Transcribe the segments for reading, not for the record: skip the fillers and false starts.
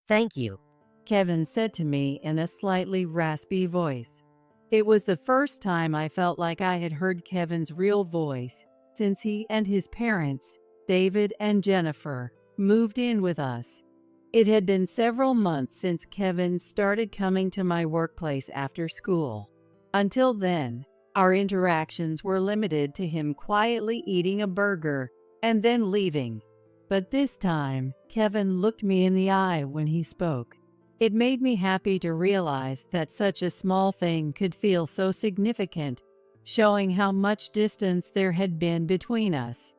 Thank you. Kevin said to me in a slightly raspy voice. It was the first time I felt like I had heard Kevin's real voice since he and his parents, David and Jennifer, moved in with us. It had been several months since Kevin started coming to my workplace after school. Until then, our interactions were limited to him quietly eating a burger and then leaving. But this time, Kevin looked me in the eye when he spoke. It made me happy to realize that such a small thing could feel so significant, showing how much distance there had been between us.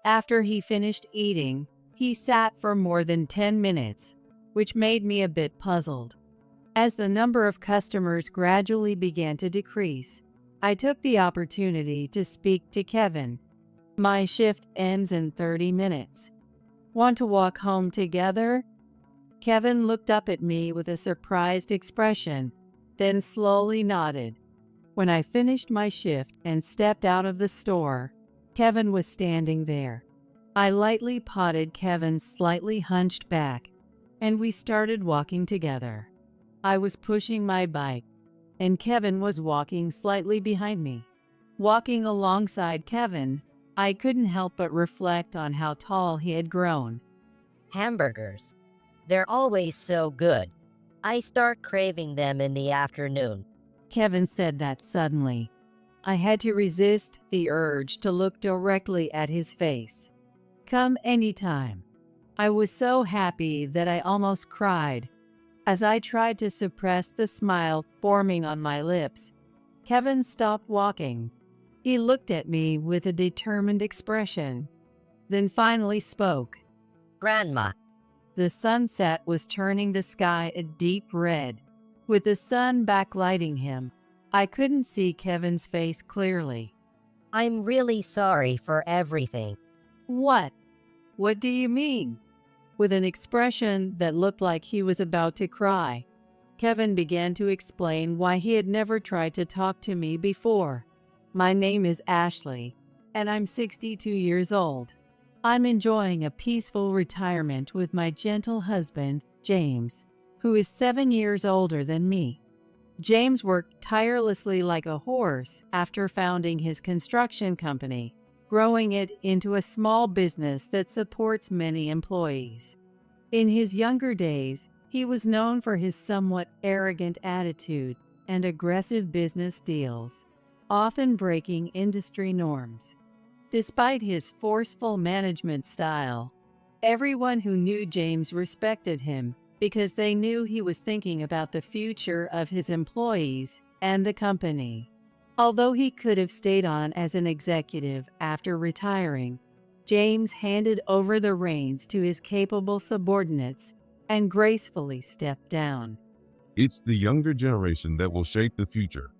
After he finished eating, he sat for more than 10 minutes, which made me a bit puzzled. As the number of customers gradually began to decrease, I took the opportunity to speak to Kevin. My shift ends in 30 minutes. Want to walk home together? Kevin looked up at me with a surprised expression, then slowly nodded. When I finished my shift and stepped out of the store, Kevin was standing there. I lightly patted Kevin's slightly hunched back, and we started walking together. I was pushing my bike, and Kevin was walking slightly behind me. Walking alongside Kevin, I couldn't help but reflect on how tall he had grown. Hamburgers. They're always so good. I start craving them in the afternoon. Kevin said that suddenly. I had to resist the urge to look directly at his face. Come anytime. I was so happy that I almost cried. As I tried to suppress the smile forming on my lips, Kevin stopped walking. He looked at me with a determined expression, then finally spoke. Grandma. The sunset was turning the sky a deep red. With the sun backlighting him, I couldn't see Kevin's face clearly. I'm really sorry for everything. What? What do you mean? With an expression that looked like he was about to cry, Kevin began to explain why he had never tried to talk to me before. My name is Ashley, and I'm 62 years old. I'm enjoying a peaceful retirement with my gentle husband, James, who is 7 years older than me. James worked tirelessly like a horse after founding his construction company, growing it into a small business that supports many employees. In his younger days, he was known for his somewhat arrogant attitude and aggressive business deals, often breaking industry norms. Despite his forceful management style, everyone who knew James respected him because they knew he was thinking about the future of his employees and the company. Although he could have stayed on as an executive after retiring, James handed over the reins to his capable subordinates and gracefully stepped down. It's the younger generation that will shape the future.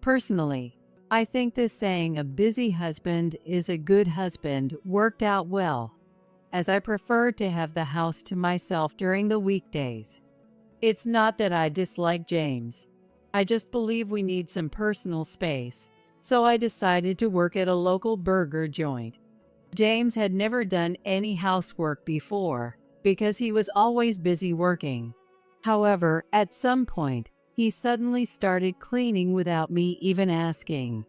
Personally, I think the saying "a busy husband is a good husband" worked out well, as I preferred to have the house to myself during the weekdays. It's not that I dislike James. I just believe we need some personal space, so I decided to work at a local burger joint. James had never done any housework before because he was always busy working. However, at some point, he suddenly started cleaning without me even asking.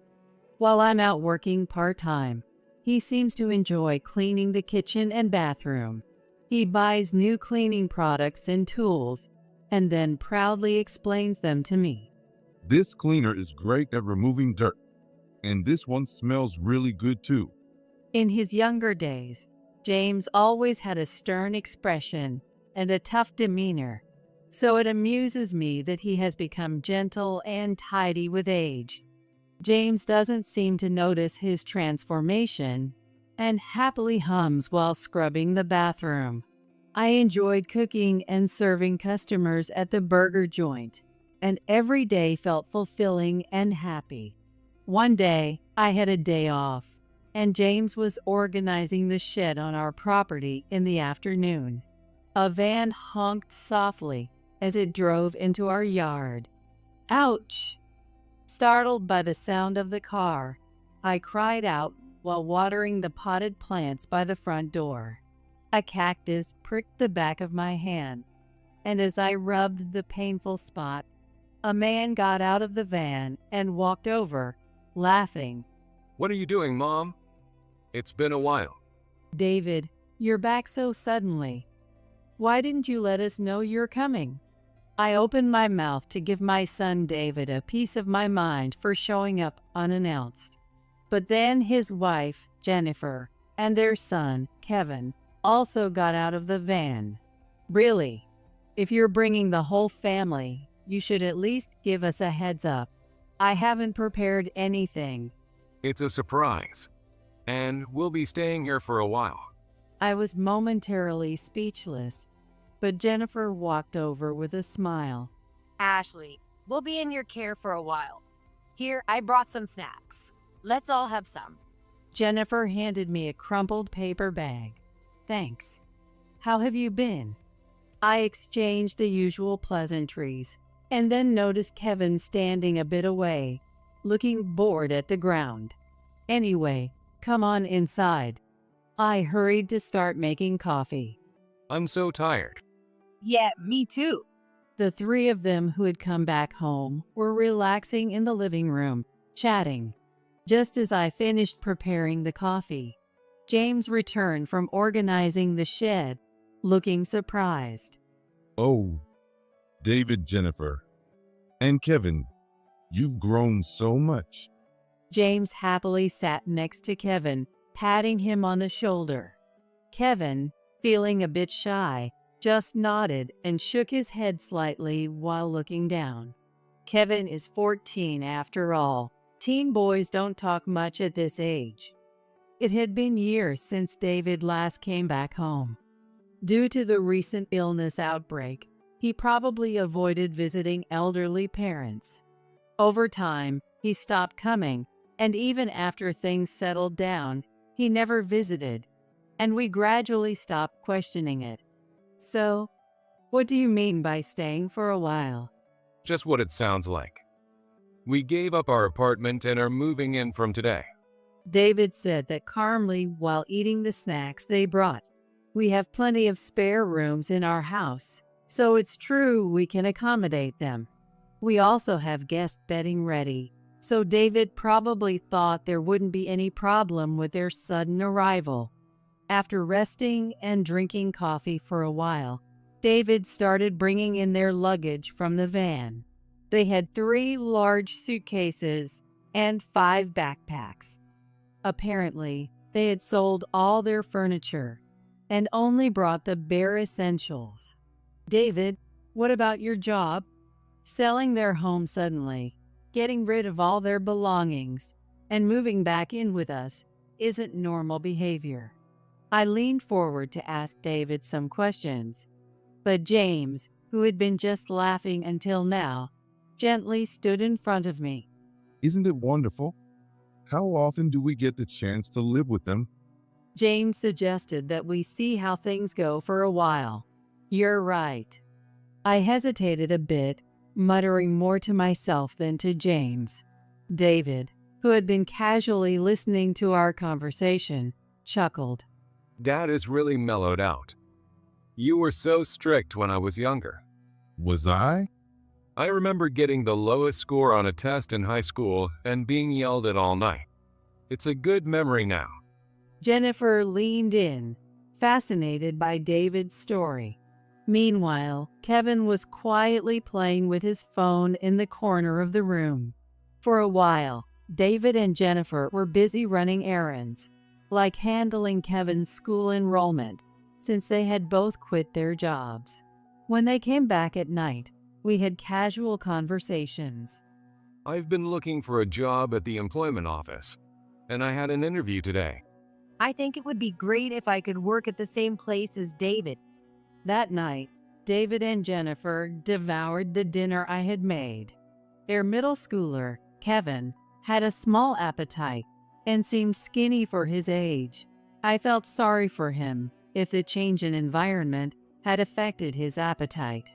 While I'm out working part-time, he seems to enjoy cleaning the kitchen and bathroom. He buys new cleaning products and tools, and then proudly explains them to me. This cleaner is great at removing dirt, and this one smells really good too. In his younger days, James always had a stern expression and a tough demeanor, so it amuses me that he has become gentle and tidy with age. James doesn't seem to notice his transformation and happily hums while scrubbing the bathroom. I enjoyed cooking and serving customers at the burger joint, and every day felt fulfilling and happy. One day, I had a day off, and James was organizing the shed on our property in the afternoon. A van honked softly as it drove into our yard. Ouch! Startled by the sound of the car, I cried out while watering the potted plants by the front door. A cactus pricked the back of my hand. and as I rubbed the painful spot, a man got out of the van and walked over, laughing. What are you doing, Mom? It's been a while. David, you're back so suddenly. Why didn't you let us know you're coming? I opened my mouth to give my son David a piece of my mind for showing up unannounced. But then his wife, Jennifer, and their son, Kevin, also got out of the van. Really, if you're bringing the whole family, you should at least give us a heads up. I haven't prepared anything. It's a surprise, and we'll be staying here for a while. I was momentarily speechless, but Jennifer walked over with a smile. Ashley, we'll be in your care for a while. Here, I brought some snacks. Let's all have some. Jennifer handed me a crumpled paper bag. Thanks. How have you been? I exchanged the usual pleasantries, and then noticed Kevin standing a bit away, looking bored at the ground. Anyway, come on inside. I hurried to start making coffee. I'm so tired. Yeah, me too. The three of them who had come back home were relaxing in the living room, chatting. Just as I finished preparing the coffee, James returned from organizing the shed, looking surprised. Oh, David, Jennifer, and Kevin, you've grown so much. James happily sat next to Kevin, patting him on the shoulder. Kevin, feeling a bit shy, just nodded and shook his head slightly while looking down. Kevin is 14 after all. Teen boys don't talk much at this age. It had been years since David last came back home. Due to the recent illness outbreak, he probably avoided visiting elderly parents. Over time, he stopped coming, and even after things settled down, he never visited, and we gradually stopped questioning it. So, what do you mean by staying for a while? Just what it sounds like. We gave up our apartment and are moving in from today. David said that calmly while eating the snacks they brought. We have plenty of spare rooms in our house, so it's true we can accommodate them. We also have guest bedding ready, so David probably thought there wouldn't be any problem with their sudden arrival. After resting and drinking coffee for a while, David started bringing in their luggage from the van. They had 3 large suitcases and 5 backpacks. Apparently, they had sold all their furniture and only brought the bare essentials. David, what about your job? Selling their home suddenly, getting rid of all their belongings, and moving back in with us isn't normal behavior. I leaned forward to ask David some questions, but James, who had been just laughing until now, gently stood in front of me. Isn't it wonderful? How often do we get the chance to live with them? James suggested that we see how things go for a while. You're right. I hesitated a bit, muttering more to myself than to James. David, who had been casually listening to our conversation, chuckled. Dad is really mellowed out. You were so strict when I was younger. Was I? I remember getting the lowest score on a test in high school and being yelled at all night. It's a good memory now. Jennifer leaned in, fascinated by David's story. Meanwhile, Kevin was quietly playing with his phone in the corner of the room. For a while, David and Jennifer were busy running errands, like handling Kevin's school enrollment, since they had both quit their jobs. When they came back at night, we had casual conversations. I've been looking for a job at the employment office, and I had an interview today. I think it would be great if I could work at the same place as David. That night, David and Jennifer devoured the dinner I had made. Their middle schooler, Kevin, had a small appetite and seemed skinny for his age. I felt sorry for him if the change in environment had affected his appetite.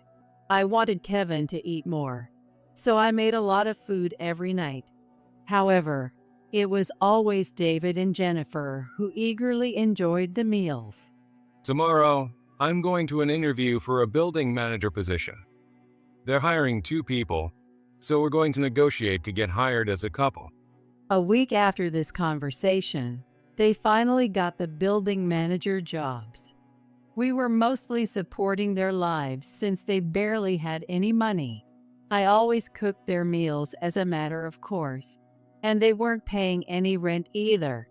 I wanted Kevin to eat more, so I made a lot of food every night. However, it was always David and Jennifer who eagerly enjoyed the meals. Tomorrow, I'm going to an interview for a building manager position. They're hiring 2 people, so we're going to negotiate to get hired as a couple. A week after this conversation, they finally got the building manager jobs. We were mostly supporting their lives since they barely had any money. I always cooked their meals as a matter of course, and they weren't paying any rent either.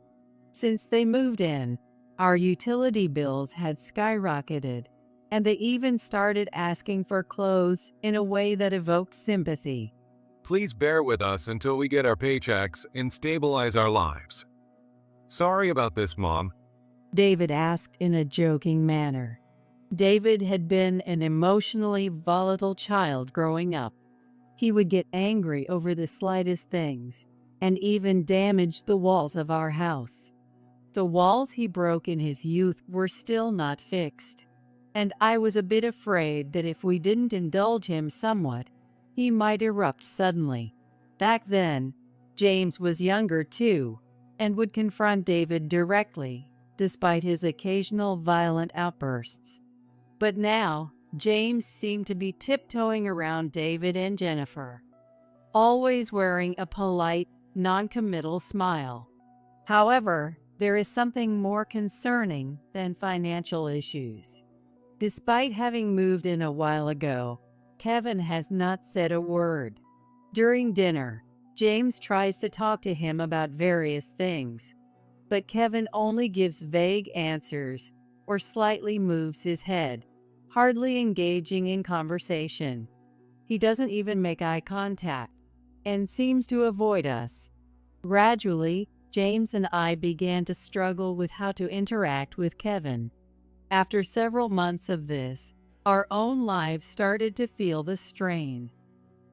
Since they moved in, our utility bills had skyrocketed, and they even started asking for clothes in a way that evoked sympathy. Please bear with us until we get our paychecks and stabilize our lives. Sorry about this, Mom. David asked in a joking manner. David had been an emotionally volatile child growing up. He would get angry over the slightest things and even damaged the walls of our house. The walls he broke in his youth were still not fixed, and I was a bit afraid that if we didn't indulge him somewhat, he might erupt suddenly. Back then, James was younger too and would confront David directly, despite his occasional violent outbursts. But now, James seemed to be tiptoeing around David and Jennifer, always wearing a polite, non-committal smile. However, there is something more concerning than financial issues. Despite having moved in a while ago, Kevin has not said a word. During dinner, James tries to talk to him about various things, but Kevin only gives vague answers or slightly moves his head, hardly engaging in conversation. He doesn't even make eye contact and seems to avoid us. Gradually, James and I began to struggle with how to interact with Kevin. After several months of this, our own lives started to feel the strain.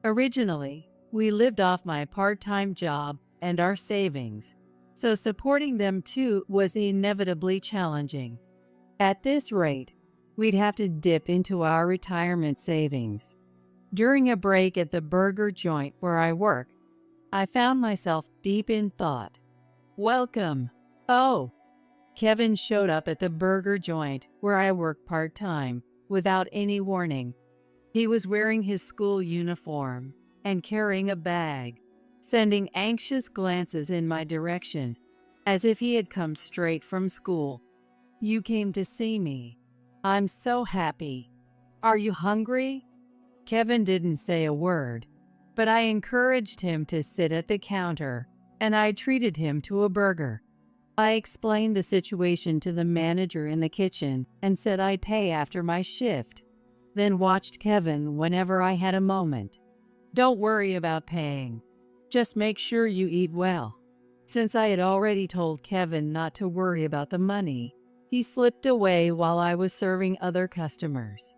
Originally, we lived off my part-time job and our savings, so supporting them too was inevitably challenging. At this rate, we'd have to dip into our retirement savings. During a break at the burger joint where I work, I found myself deep in thought. Welcome. Oh. Kevin showed up at the burger joint where I work part-time without any warning. He was wearing his school uniform and carrying a bag, sending anxious glances in my direction, as if he had come straight from school. You came to see me. I'm so happy. Are you hungry? Kevin didn't say a word, but I encouraged him to sit at the counter, and I treated him to a burger. I explained the situation to the manager in the kitchen and said I'd pay after my shift, then watched Kevin whenever I had a moment. Don't worry about paying. Just make sure you eat well. Since I had already told Kevin not to worry about the money, he slipped away while I was serving other customers.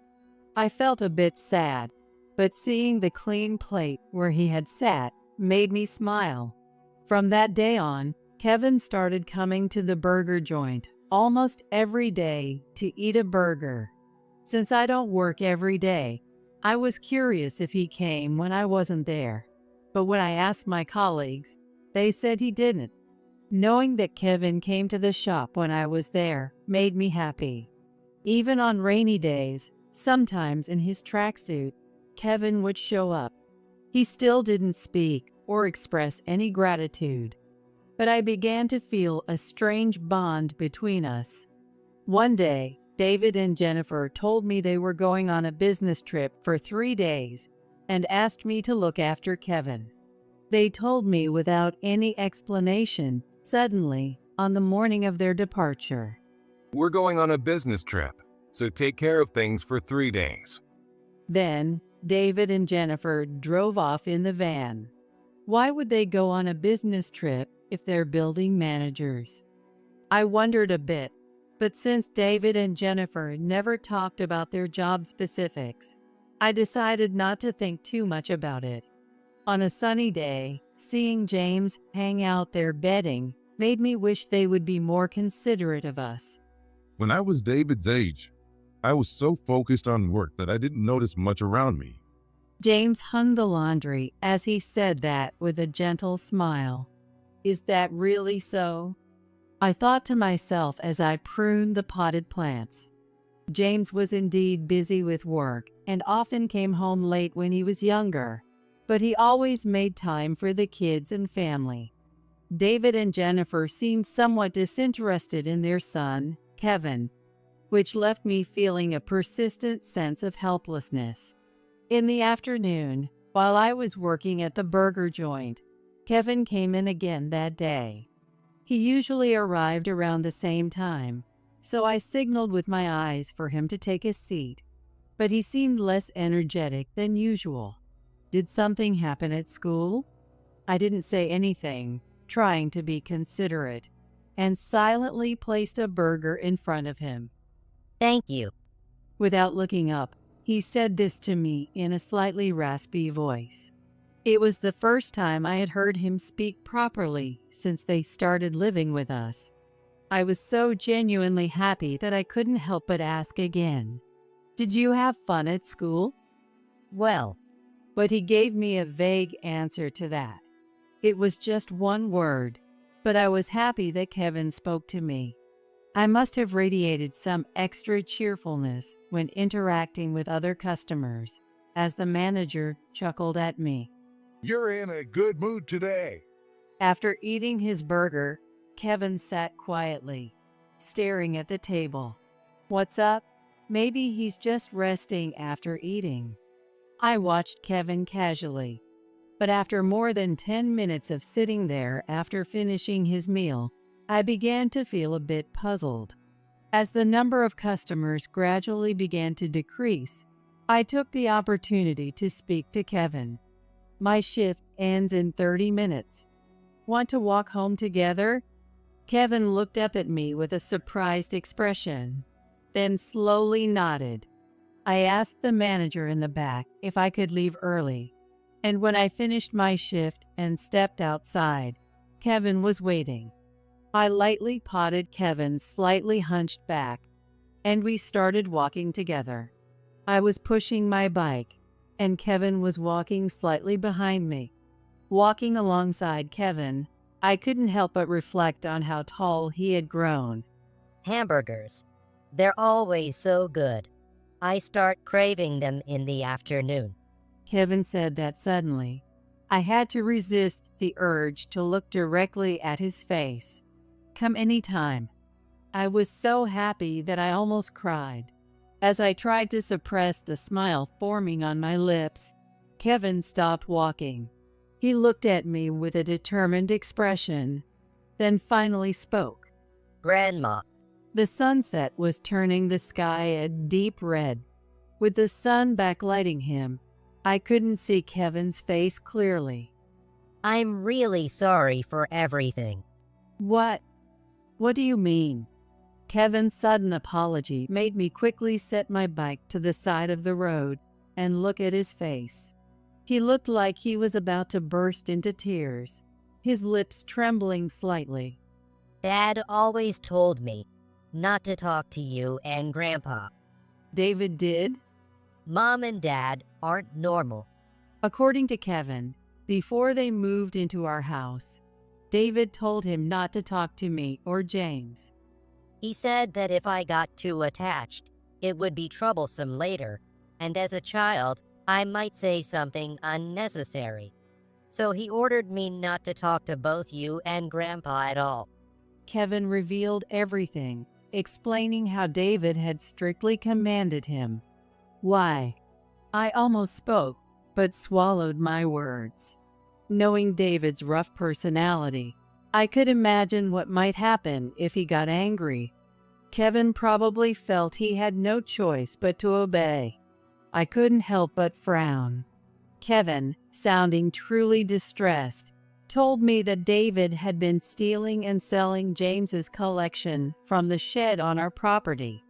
I felt a bit sad, but seeing the clean plate where he had sat made me smile. From that day on, Kevin started coming to the burger joint almost every day to eat a burger. Since I don't work every day, I was curious if he came when I wasn't there. But when I asked my colleagues, they said he didn't. Knowing that Kevin came to the shop when I was there made me happy. Even on rainy days, sometimes in his tracksuit, Kevin would show up. He still didn't speak or express any gratitude, but I began to feel a strange bond between us. One day, David and Jennifer told me they were going on a business trip for 3 days and asked me to look after Kevin. They told me without any explanation, suddenly, on the morning of their departure. We're going on a business trip, so take care of things for 3 days. Then, David and Jennifer drove off in the van. Why would they go on a business trip if they're building managers? I wondered a bit, but since David and Jennifer never talked about their job specifics, I decided not to think too much about it. On a sunny day, seeing James hang out there bedding made me wish they would be more considerate of us. When I was David's age, I was so focused on work that I didn't notice much around me. James hung the laundry as he said that with a gentle smile. Is that really so? I thought to myself as I pruned the potted plants. James was indeed busy with work and often came home late when he was younger, but he always made time for the kids and family. David and Jennifer seemed somewhat disinterested in their son, Kevin, which left me feeling a persistent sense of helplessness. In the afternoon, while I was working at the burger joint, Kevin came in again that day. He usually arrived around the same time, so I signaled with my eyes for him to take a seat, but he seemed less energetic than usual. Did something happen at school? I didn't say anything, trying to be considerate, and silently placed a burger in front of him. Thank you. Without looking up, he said this to me in a slightly raspy voice. It was the first time I had heard him speak properly since they started living with us. I was so genuinely happy that I couldn't help but ask again, "Did you have fun at school?" Well, But he gave me a vague answer to that. It was just one word, but I was happy that Kevin spoke to me. I must have radiated some extra cheerfulness when interacting with other customers, as the manager chuckled at me. You're in a good mood today. After eating his burger, Kevin sat quietly, staring at the table. What's up? Maybe he's just resting after eating. I watched Kevin casually, but after more than 10 minutes of sitting there after finishing his meal, I began to feel a bit puzzled. As the number of customers gradually began to decrease, I took the opportunity to speak to Kevin. My shift ends in 30 minutes. Want to walk home together? Kevin looked up at me with a surprised expression, then slowly nodded. I asked the manager in the back if I could leave early, and when I finished my shift and stepped outside, Kevin was waiting. I lightly patted Kevin's slightly hunched back, and we started walking together. I was pushing my bike, and Kevin was walking slightly behind me. Walking alongside Kevin, I couldn't help but reflect on how tall he had grown. hamburgers. They're always so good. I start craving them in the afternoon. Kevin said that suddenly. I had to resist the urge to look directly at his face. Come anytime. I was so happy that I almost cried. As I tried to suppress the smile forming on my lips, Kevin stopped walking. He looked at me with a determined expression, then finally spoke. Grandma, The sunset was turning the sky a deep red. With the sun backlighting him, I couldn't see Kevin's face clearly. I'm really sorry for everything. What? What do you mean? Kevin's sudden apology made me quickly set my bike to the side of the road and look at his face. He looked like he was about to burst into tears, his lips trembling slightly. Dad always told me not to talk to you and Grandpa. David did? Mom and Dad aren't normal. According to Kevin, before they moved into our house, David told him not to talk to me or James. He said that if I got too attached, it would be troublesome later, and as a child, I might say something unnecessary. So he ordered me not to talk to both you and Grandpa at all. Kevin revealed everything, explaining how David had strictly commanded him. Why? I almost spoke, but swallowed my words. Knowing David's rough personality, I could imagine what might happen if he got angry. Kevin probably felt he had no choice but to obey. I couldn't help but frown. Kevin, sounding truly distressed, told me that David had been stealing and selling James's collection from the shed on our property.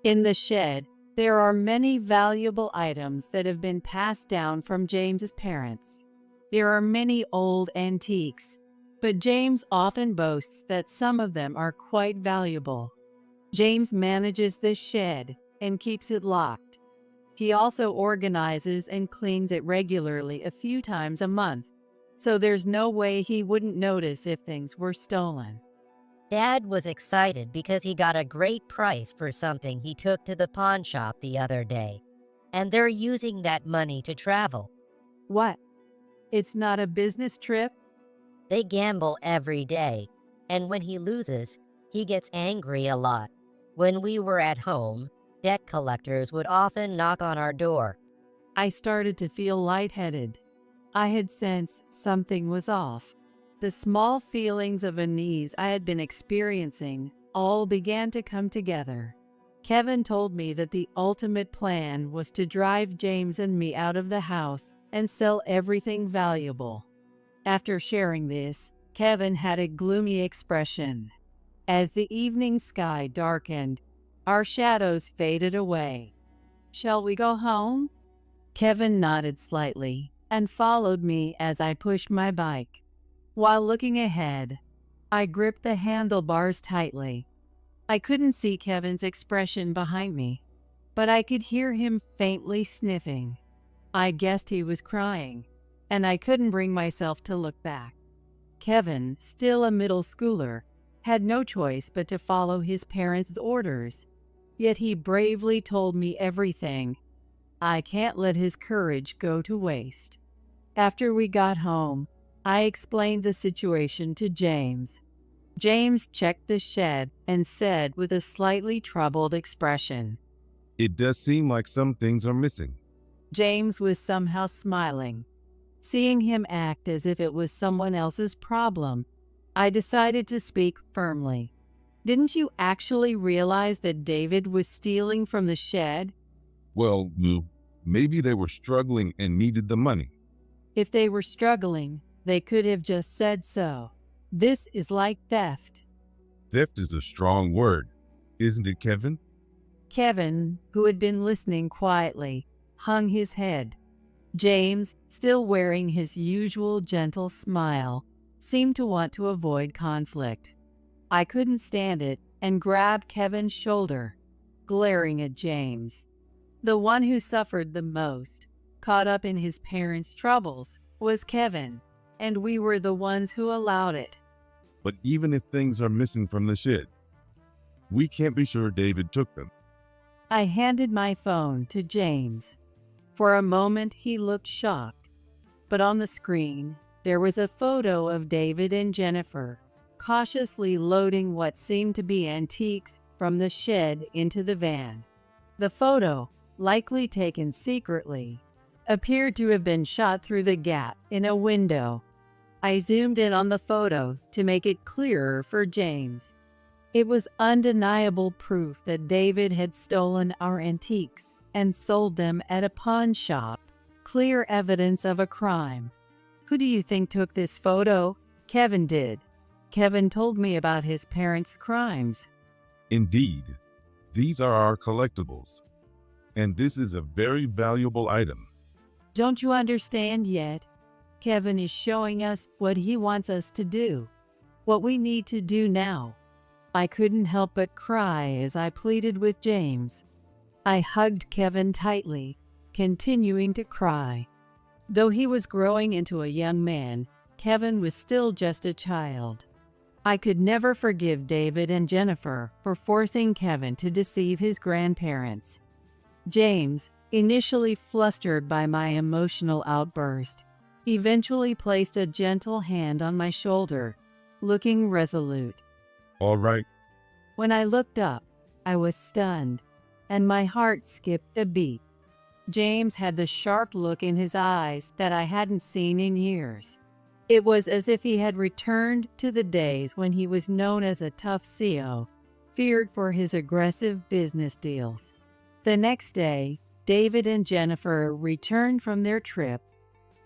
In the shed, there are many valuable items that have been passed down from James's parents. There are many old antiques, but James often boasts that some of them are quite valuable. James manages this shed and keeps it locked. He also organizes and cleans it regularly a few times a month, so there's no way he wouldn't notice if things were stolen. Dad was excited because he got a great price for something he took to the pawn shop the other day, and they're using that money to travel. What? It's not a business trip? They gamble every day, and when he loses, he gets angry a lot. When we were at home, debt collectors would often knock on our door. I started to feel lightheaded. I had sensed something was off. The small feelings of unease I had been experiencing all began to come together. Kevin told me that the ultimate plan was to drive James and me out of the house and sell everything valuable. After sharing this, Kevin had a gloomy expression. As the evening sky darkened, our shadows faded away. "Shall we go home?" Kevin nodded slightly and followed me as I pushed my bike. While looking ahead, I gripped the handlebars tightly. I couldn't see Kevin's expression behind me, but I could hear him faintly sniffing. I guessed he was crying, and I couldn't bring myself to look back. Kevin, still a middle schooler, had no choice but to follow his parents' orders, yet he bravely told me everything. I can't let his courage go to waste. After we got home, I explained the situation to James. James checked the shed and said with a slightly troubled expression, It does seem like some things are missing. James was somehow smiling. Seeing him act as if it was someone else's problem, I decided to speak firmly. "Didn't you actually realize that David was stealing from the shed?" Well, maybe they were struggling and needed the money. "If they were struggling, they could have just said so. This is like theft." Theft is a strong word, isn't it, Kevin? Kevin, who had been listening quietly, hung his head. James, still wearing his usual gentle smile, seemed to want to avoid conflict. I couldn't stand it and grabbed Kevin's shoulder, glaring at James. The one who suffered the most, caught up in his parents' troubles, was Kevin, and we were the ones who allowed it. But even if things are missing from the shed, we can't be sure David took them. I handed my phone to James. For a moment he looked shocked, but on the screen there was a photo of David and Jennifer, cautiously loading what seemed to be antiques from the shed into the van. The photo, likely taken secretly, appeared to have been shot through the gap in a window. I zoomed in on the photo to make it clearer for James. It was undeniable proof that David had stolen our antiques and sold them at a pawn shop. Clear evidence of a crime. "Who do you think took this photo?" "Kevin did. Kevin told me about his parents' crimes." Indeed, these are our collectibles, and this is a very valuable item. "Don't you understand yet? Kevin is showing us what he wants us to do, what we need to do now." I couldn't help but cry as I pleaded with James. I hugged Kevin tightly, continuing to cry. Though he was growing into a young man, Kevin was still just a child. I could never forgive David and Jennifer for forcing Kevin to deceive his grandparents. James, initially flustered by my emotional outburst, eventually placed a gentle hand on my shoulder, looking resolute. All right, When I looked up, I was stunned, and my heart skipped a beat. James had the sharp look in his eyes that I hadn't seen in years. It was as if he had returned to the days when he was known as a tough CO, feared for his aggressive business deals. The next day, David and Jennifer returned from their trip,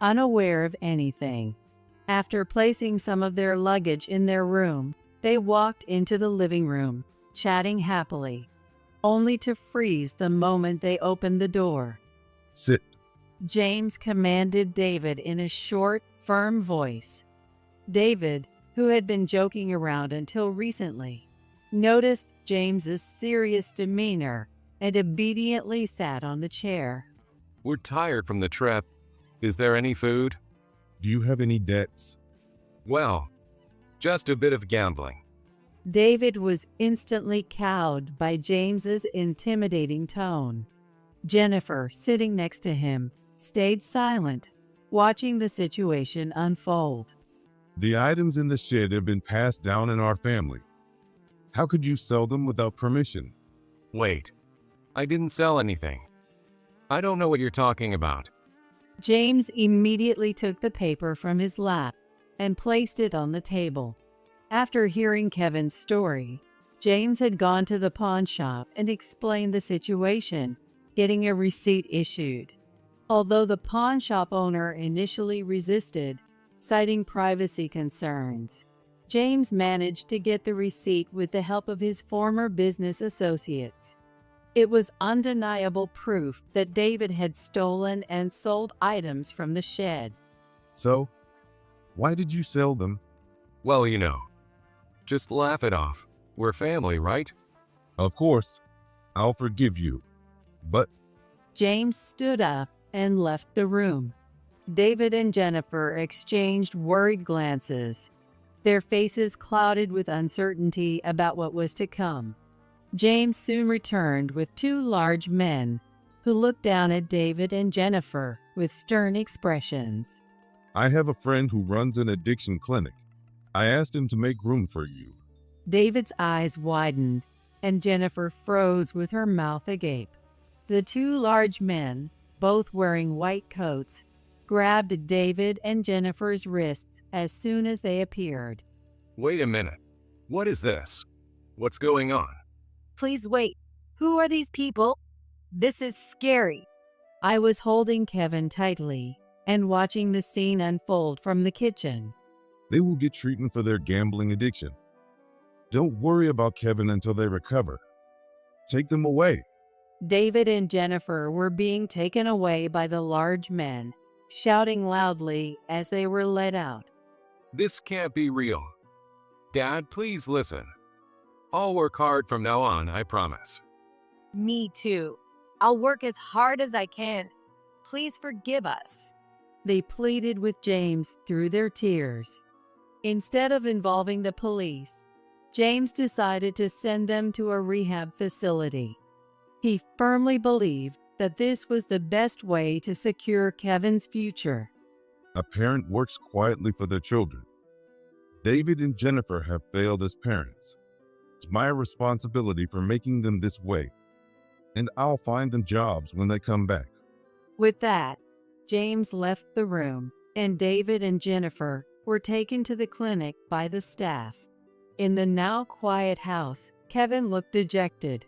unaware of anything. After placing some of their luggage in their room, they walked into the living room, chatting happily, only to freeze the moment they opened the door. sit. James commanded David in a short, firm voice. David, who had been joking around until recently, noticed James's serious demeanor and obediently sat on the chair. We're tired from the trip. Is there any food? Do you have any debts? Well, just a bit of gambling. David was instantly cowed by James's intimidating tone. Jennifer, sitting next to him, stayed silent, watching the situation unfold. The items in the shed have been passed down in our family. How could you sell them without permission? Wait. I didn't sell anything. I don't know what you're talking about. James immediately took the paper from his lap and placed it on the table. After hearing Kevin's story, James had gone to the pawn shop and explained the situation, getting a receipt issued. Although the pawn shop owner initially resisted, citing privacy concerns, James managed to get the receipt with the help of his former business associates. It was undeniable proof that David had stolen and sold items from the shed. So, why did you sell them? Well, just laugh it off. We're family, right? Of course, I'll forgive you. But James stood up and left the room. David and Jennifer exchanged worried glances, their faces clouded with uncertainty about what was to come. James soon returned with two large men who looked down at David and Jennifer with stern expressions. I have a friend who runs an addiction clinic. I asked him to make room for you. David's eyes widened, and Jennifer froze with her mouth agape. The two large men, both wearing white coats, grabbed David and Jennifer's wrists as soon as they appeared. Wait a minute. What is this? What's going on? Please wait. Who are these people? This is scary. I was holding Kevin tightly and watching the scene unfold from the kitchen. They will get treatment for their gambling addiction. Don't worry about Kevin until they recover. Take them away. David and Jennifer were being taken away by the large men, shouting loudly as they were led out. This can't be real. Dad, please listen. I'll work hard from now on, I promise. Me too. I'll work as hard as I can. Please forgive us. They pleaded with James through their tears. Instead of involving the police, James decided to send them to a rehab facility. He firmly believed that this was the best way to secure Kevin's future. A parent works quietly for their children. David and Jennifer have failed as parents. It's my responsibility for making them this way, and I'll find them jobs when they come back. With that, James left the room, and David and Jennifer were taken to the clinic by the staff. In the now quiet house, Kevin looked dejected.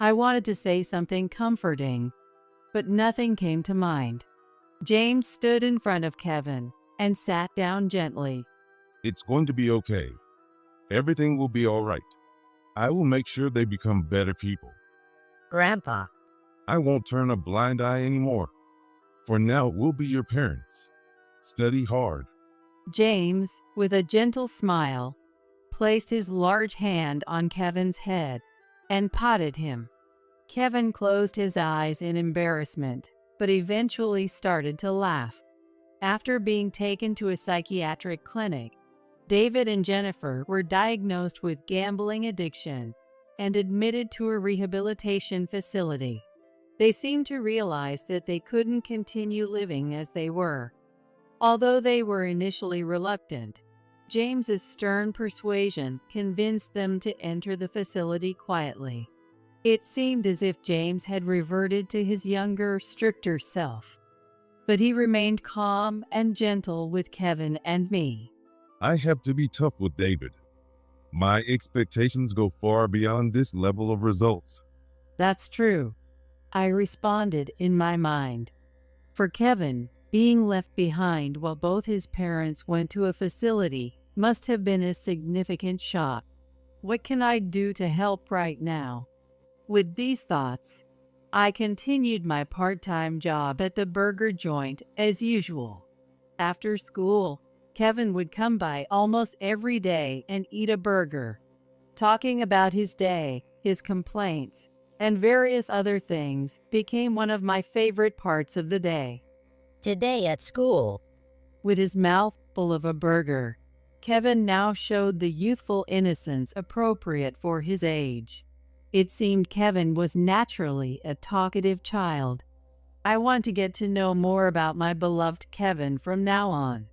I wanted to say something comforting, but nothing came to mind. James stood in front of Kevin and sat down gently. It's going to be okay. Everything will be all right. I will make sure they become better people. Grandpa, I won't turn a blind eye anymore. For now, we'll be your parents. Study hard. James, with a gentle smile, placed his large hand on Kevin's head and patted him. Kevin closed his eyes in embarrassment, but eventually started to laugh. After being taken to a psychiatric clinic, David and Jennifer were diagnosed with gambling addiction and admitted to a rehabilitation facility. They seemed to realize that they couldn't continue living as they were. Although they were initially reluctant, James's stern persuasion convinced them to enter the facility quietly. It seemed as if James had reverted to his younger, stricter self. But he remained calm and gentle with Kevin and me. I have to be tough with David. My expectations go far beyond this level of results. That's true, I responded in my mind. For Kevin, being left behind while both his parents went to a facility must have been a significant shock. What can I do to help right now? With these thoughts, I continued my part-time job at the burger joint as usual. After school, Kevin would come by almost every day and eat a burger, talking about his day, his complaints, and various other things became one of my favorite parts of the day. today at school, With his mouth full of a burger, Kevin now showed the youthful innocence appropriate for his age. It seemed Kevin was naturally a talkative child. I want to get to know more about my beloved Kevin from now on.